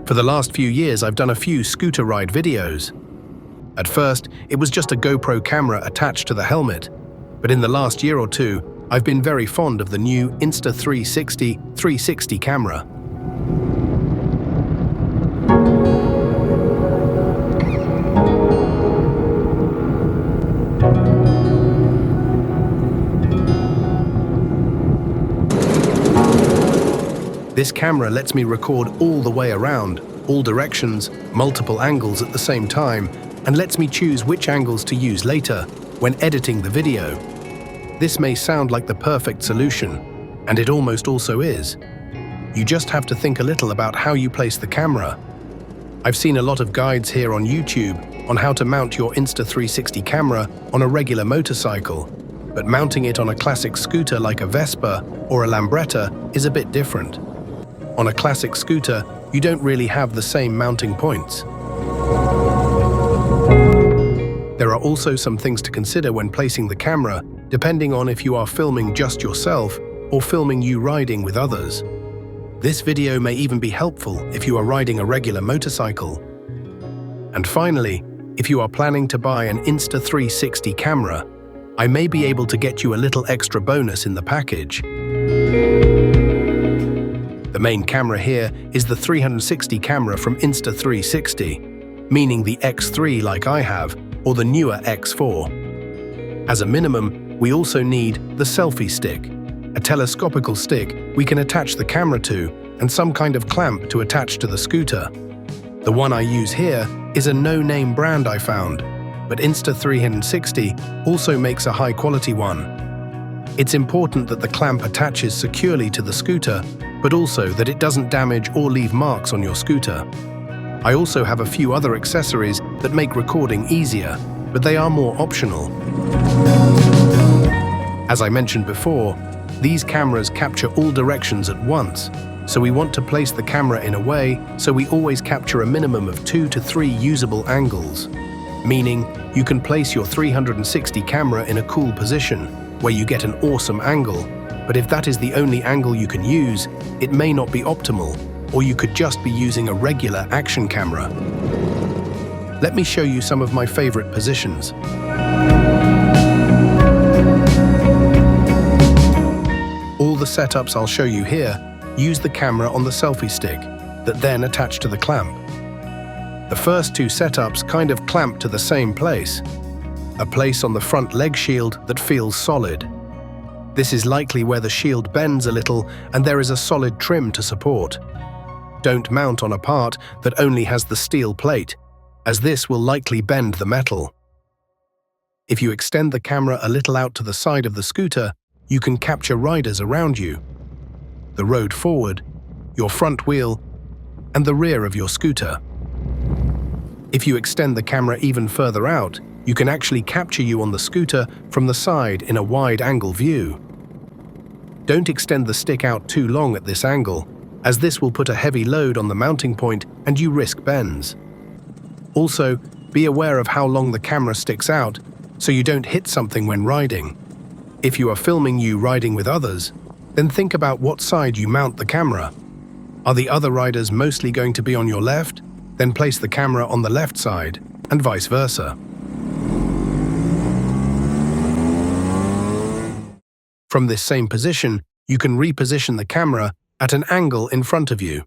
For the last few years, I've done a few scooter ride videos. At first, it was just a GoPro camera attached to the helmet, but in the last year or two, I've been very fond of the new Insta360 360 camera. This camera lets me record all the way around, all directions, multiple angles at the same time, and lets me choose which angles to use later when editing the video. This may sound like the perfect solution, and it almost also is. You just have to think a little about how you place the camera. I've seen a lot of guides here on YouTube on how to mount your Insta360 camera on a regular motorcycle, but mounting it on a classic scooter like a Vespa or a Lambretta is a bit different. On a classic scooter, you don't really have the same mounting points. There are also some things to consider when placing the camera, depending on if you are filming just yourself or filming you riding with others. This video may even be helpful if you are riding a regular motorcycle. And finally, if you are planning to buy an Insta360 camera, I may be able to get you a little extra bonus in the package. The main camera here is the 360 camera from Insta360, meaning the X3 like I have, or the newer X4. As a minimum, we also need the selfie stick, a telescopical stick we can attach the camera to, and some kind of clamp to attach to the scooter. The one I use here is a no-name brand I found, but Insta360 also makes a high-quality one. It's important that the clamp attaches securely to the scooter, but also that it doesn't damage or leave marks on your scooter. I also have a few other accessories that make recording easier, but they are more optional. As I mentioned before, these cameras capture all directions at once, so we want to place the camera in a way so we always capture a minimum of 2 to 3 usable angles, meaning you can place your 360 camera in a cool position where you get an awesome angle, but if that is the only angle you can use, it may not be optimal, or you could just be using a regular action camera. Let me show you some of my favorite positions. All the setups I'll show you here use the camera on the selfie stick that then attach to the clamp. The first two setups kind of clamp to the same place, a place on the front leg shield that feels solid. This is likely where the shield bends a little and there is a solid trim to support. Don't mount on a part that only has the steel plate, as this will likely bend the metal. If you extend the camera a little out to the side of the scooter, you can capture riders around you, the road forward, your front wheel, and the rear of your scooter. If you extend the camera even further out, you can actually capture you on the scooter from the side in a wide-angle view. Don't extend the stick out too long at this angle, as this will put a heavy load on the mounting point and you risk bends. Also, be aware of how long the camera sticks out so you don't hit something when riding. If you are filming you riding with others, then think about what side you mount the camera. Are the other riders mostly going to be on your left? Then place the camera on the left side, and vice versa. From this same position, you can reposition the camera at an angle in front of you.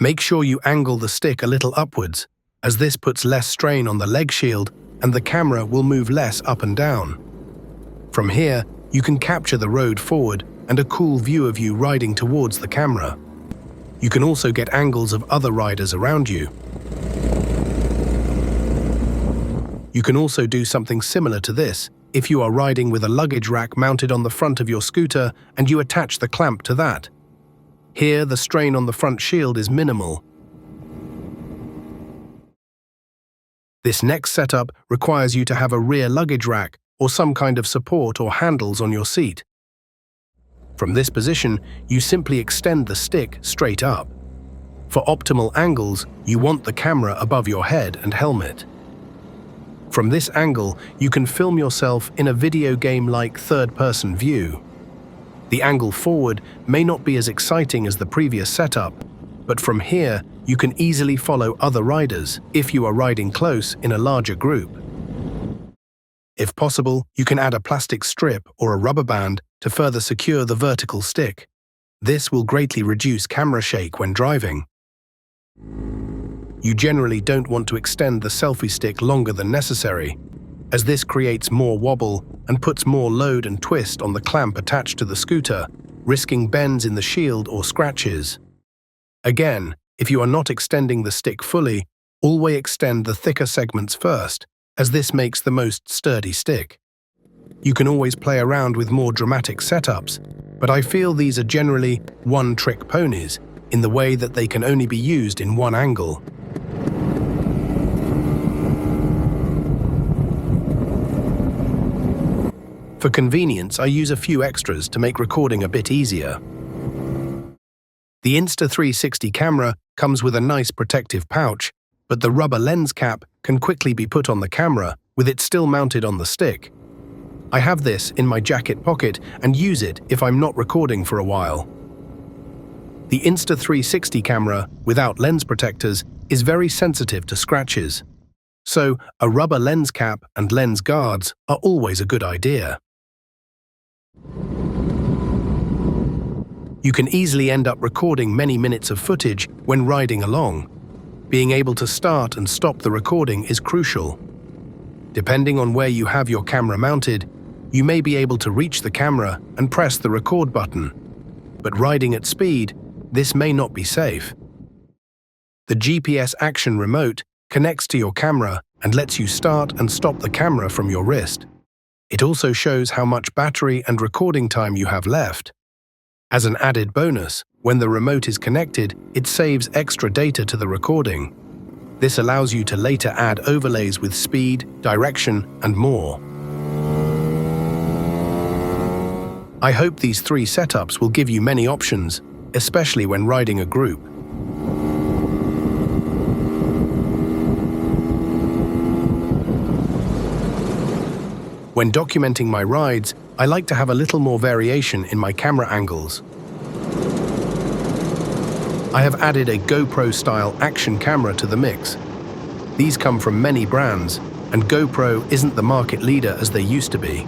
Make sure you angle the stick a little upwards, as this puts less strain on the leg shield and the camera will move less up and down. From here, you can capture the road forward and a cool view of you riding towards the camera. You can also get angles of other riders around you. You can also do something similar to this if you are riding with a luggage rack mounted on the front of your scooter and you attach the clamp to that. Here, the strain on the front shield is minimal. This next setup requires you to have a rear luggage rack or some kind of support or handles on your seat. From this position, you simply extend the stick straight up. For optimal angles, you want the camera above your head and helmet. From this angle, you can film yourself in a video game-like third-person view. The angle forward may not be as exciting as the previous setup, but from here you can easily follow other riders if you are riding close in a larger group. If possible, you can add a plastic strip or a rubber band to further secure the vertical stick. This will greatly reduce camera shake when driving. You generally don't want to extend the selfie stick longer than necessary, as this creates more wobble and puts more load and twist on the clamp attached to the scooter, risking bends in the shield or scratches. Again, if you are not extending the stick fully, always extend the thicker segments first, as this makes the most sturdy stick. You can always play around with more dramatic setups, but I feel these are generally one-trick ponies in the way that they can only be used in one angle. For convenience, I use a few extras to make recording a bit easier. The Insta360 camera comes with a nice protective pouch, but the rubber lens cap can quickly be put on the camera with it still mounted on the stick. I have this in my jacket pocket and use it if I'm not recording for a while. The Insta360 camera, without lens protectors, is very sensitive to scratches, so a rubber lens cap and lens guards are always a good idea. You can easily end up recording many minutes of footage when riding along. Being able to start and stop the recording is crucial. Depending on where you have your camera mounted, you may be able to reach the camera and press the record button. But riding at speed, this may not be safe. The GPS Action remote connects to your camera and lets you start and stop the camera from your wrist. It also shows how much battery and recording time you have left. As an added bonus, when the remote is connected, it saves extra data to the recording. This allows you to later add overlays with speed, direction, and more. I hope these 3 setups will give you many options, especially when riding a group. When documenting my rides, I like to have a little more variation in my camera angles. I have added a GoPro-style action camera to the mix. These come from many brands, and GoPro isn't the market leader as they used to be.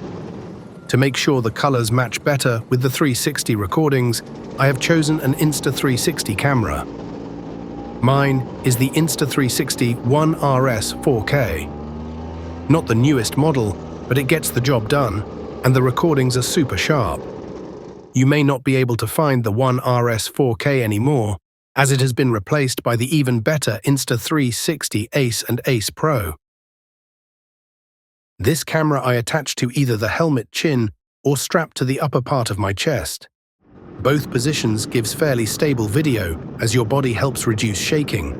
To make sure the colors match better with the 360 recordings, I have chosen an Insta360 camera. Mine is the Insta360 One RS 4K. Not the newest model, but it gets the job done, and the recordings are super sharp. You may not be able to find the One RS 4K anymore, as it has been replaced by the even better Insta360 Ace and Ace Pro. This camera I attach to either the helmet chin or strap to the upper part of my chest. Both positions gives fairly stable video as your body helps reduce shaking.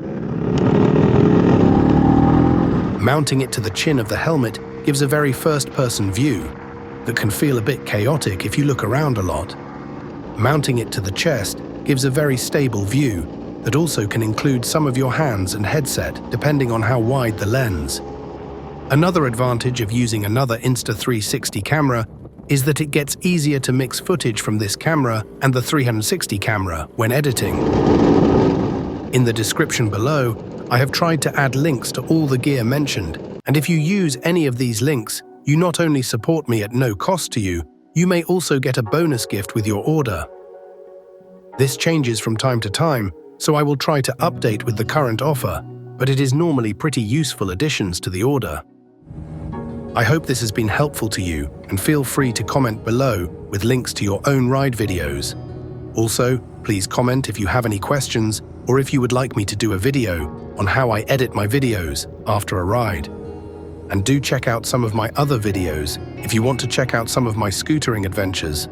Mounting it to the chin of the helmet gives a very first-person view that can feel a bit chaotic if you look around a lot. Mounting it to the chest gives a very stable view that also can include some of your hands and headset depending on how wide the lens. Another advantage of using another Insta360 camera is that it gets easier to mix footage from this camera and the 360 camera when editing. In the description below, I have tried to add links to all the gear mentioned, and if you use any of these links, you not only support me at no cost to you, you may also get a bonus gift with your order. This changes from time to time, so I will try to update with the current offer, but it is normally pretty useful additions to the order. I hope this has been helpful to you, and feel free to comment below with links to your own ride videos. Also, please comment if you have any questions or if you would like me to do a video on how I edit my videos after a ride. And do check out some of my other videos if you want to check out some of my scootering adventures.